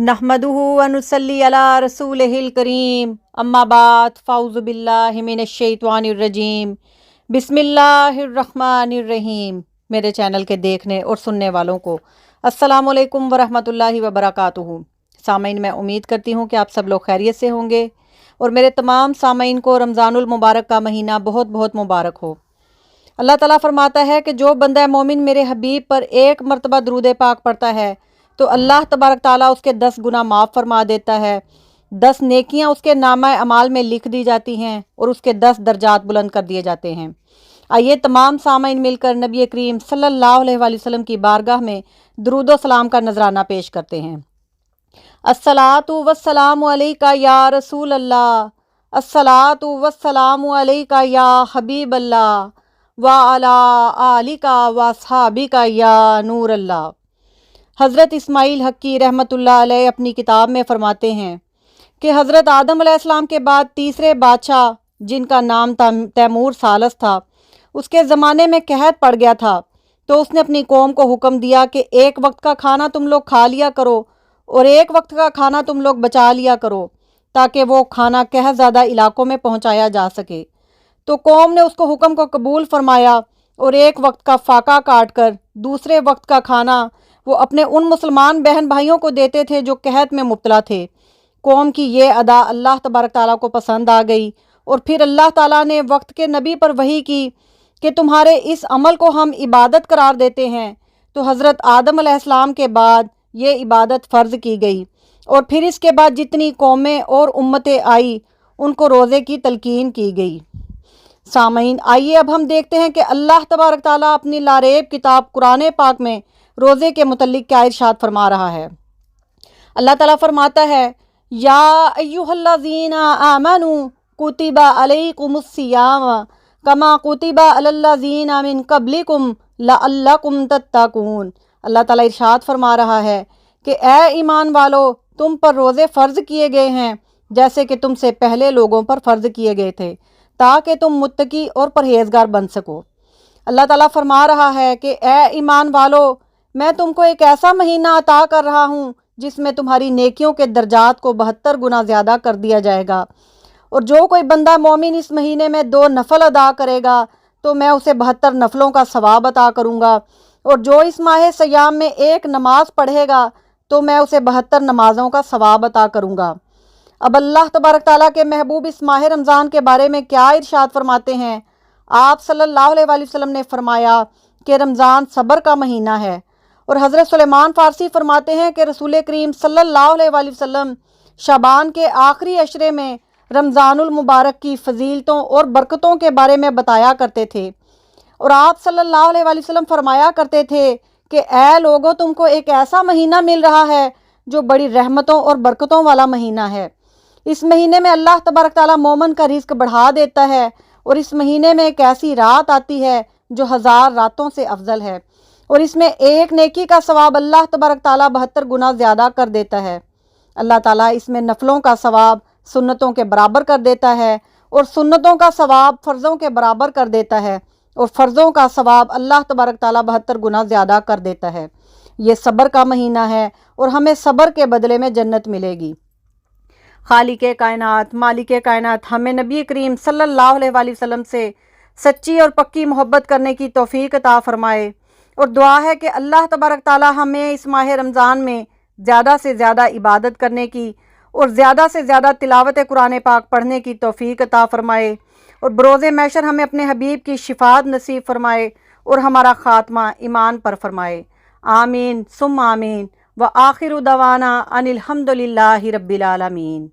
नहमदुहु व नुसल्ली अला रसूलिहिल करीम अम्मा बाद फ़ाउज़ु बिल्लाहि मिनश शैतानिर रजीम बिस्मिल्लाहिर्रहमानिर्रहीम। मेरे चैनल के देखने और सुनने वालों को अस्सलामु अलैकुम व रहमतुल्लाहि व बरकातुहू। सामीन, मैं उम्मीद करती हूँ कि आप सब लोग खैरियत से होंगे और मेरे तमाम सामीन को रमज़ानुल मुबारक का महीना बहुत बहुत मुबारक हो। अल्लाह ताला फरमाता है कि जो बंदा मोमिन मेरे हबीब पर एक मरतबा दरूद पाक पढ़ता है तो अल्लाह तबारक ताला उसके 10 गुना माफ़ फरमा देता है। 10 नेकियां उसके नामा अमाल में लिख दी जाती हैं और उसके 10 दर्जात बुलंद कर दिए जाते हैं। आइए तमाम सामीन मिलकर नबी करीम सल्लल्लाहु अलैहि वसल्लम की बारगाह में दुरूद व सलाम का नजराना पेश करते हैं। अस्सलातु वस्सलामु अलैका या रसूल अल्लाह, अस्सलातु वस्सलामु अलैका या हबीब अल्लाह व अला आलिका व अस्हाबिका या नूर अल्लाह। हज़रत इस्माईल हक्की रहमतुल्लाह अलैह अपनी किताब में फरमाते हैं कि हज़रत आदम अलैहिस्सलाम के बाद तीसरे बादशाह, जिनका नाम तैमूर सालस था, उसके ज़माने में कहत पड़ गया था तो उसने अपनी कौम को हुक्म दिया कि एक वक्त का खाना तुम लोग खा लिया करो और एक वक्त का खाना तुम लोग बचा लिया करो ताकि वो खाना कहज़ादा इलाकों में पहुँचाया जा सके। तो कौम ने उसको हुक्म को कबूल फरमाया और एक वक्त का फाका काट कर दूसरे वक्त का खाना वो अपने उन मुसलमान बहन भाइयों को देते थे जो कहत में मुब्तला थे। कौम की ये अदा अल्लाह तबारक ताला को पसंद आ गई और फिर अल्लाह ताला ने वक्त के नबी पर वही की कि तुम्हारे इस अमल को हम इबादत करार देते हैं। तो हज़रत आदम अलैहिस्सलाम के बाद ये इबादत फ़र्ज़ की गई और फिर इसके बाद जितनी कौमें और उम्मतें आई उनको रोज़े की तलकीन की गई। सामीन, आइए अब हम देखते हैं कि अल्लाह तबारक ताला अपनी लारेब किताब कुरान पाक में रोज़े के मुतल्लिक़ क्या इरशाद फरमा रहा है। अल्लाह ताला फरमाता है, या अय्युहल्लज़ीना आमनू कुतिबा अलैकुमुस्सियाम कमा कुतिबा अलल्लज़ीना मिन क़ब्लिकुम लअल्लकुम तत्तकून। अल्लाह ताला इरशाद फरमा रहा है कि ए ईमान वालो, तुम पर रोज़े फ़र्ज़ किए गए हैं जैसे कि तुमसे पहले लोगों पर फ़र्ज़ किए गए थे ताकि तुम मुत्तकी और परहेज़गार बन सको। अल्लाह ताला फरमा रहा है कि ए ईमान वालो, मैं तुमको एक ऐसा महीना अता कर रहा हूँ जिसमें तुम्हारी नेकियों के दर्जात को 72 गुना ज़्यादा कर दिया जाएगा। और जो कोई बंदा मोमिन इस महीने में 2 नफल अदा करेगा तो मैं उसे 72 नफलों का सवाब अता करूँगा। और जो इस माह सयाम में एक नमाज पढ़ेगा तो मैं उसे 72 नमाज़ों का सवाब अता करूँगा। अब अल्लाह तबारक ताला के महबूब इस माह रमज़ान के बारे में क्या इरशाद फरमाते हैं। आप सल्लल्लाहु अलैहि वसल्लम ने फरमाया कि रमज़ान सब्र का महीना है। और हज़रत सुलेमान फ़ारसी फरमाते हैं कि रसूल करीम सल्लल्लाहु अलैहि वसल्लम शाबान के आखिरी अशरे में रमज़ानुल मुबारक की फ़जीलतों और बरकतों के बारे में बताया करते थे। और आप सल्लल्लाहु अलैहि वसल्लम फरमाया करते थे कि ए लोगों, तुमको एक ऐसा महीना मिल रहा है जो बड़ी रहमतों और बरकतों वाला महीना है। इस महीने में अल्लाह तबारक ताला मोमन का रिज़्क़ बढ़ा देता है और इस महीने में एक ऐसी रात आती है जो 1000 रातों से अफजल है और इसमें एक नेकी का सवाब अल्लाह तबारक ताला 72 गुना ज़्यादा कर देता है। अल्लाह ताला इसमें नफलों का सवाब सुन्नतों के बराबर कर देता है और सुन्नतों का सवाब फ़र्ज़ों के बराबर कर देता है और फ़र्ज़ों का सवाब अल्लाह तबारक ताला 72 गुना ज़्यादा कर देता है। ये सब्र का महीना है और हमें सब्र के बदले में जन्नत मिलेगी। खालिक़े कायनात, मालिके कायनात हमें नबी करीम सल्लल्लाहु अलैहि वसल्लम से सच्ची और पक्की मोहब्बत करने की तौफ़ीक अता फ़रमाए। और दुआ है कि अल्लाह तबारक ताला हमें इस माह रमज़ान में ज़्यादा से ज़्यादा इबादत करने की और ज़्यादा से ज़्यादा तिलावत कुरान पाक पढ़ने की तौफ़ीक अता फ़रमाए और बरोज़े महशर हमें अपने हबीब की शिफ़ात नसीब फ़रमाए और हमारा ख़ात्मा ईमान पर फ़रमाए। आमीन सुम्मा आमीन व आखिरु दवाना अनिल हम्दुलिल्लाहि रब्बिल आलमीन।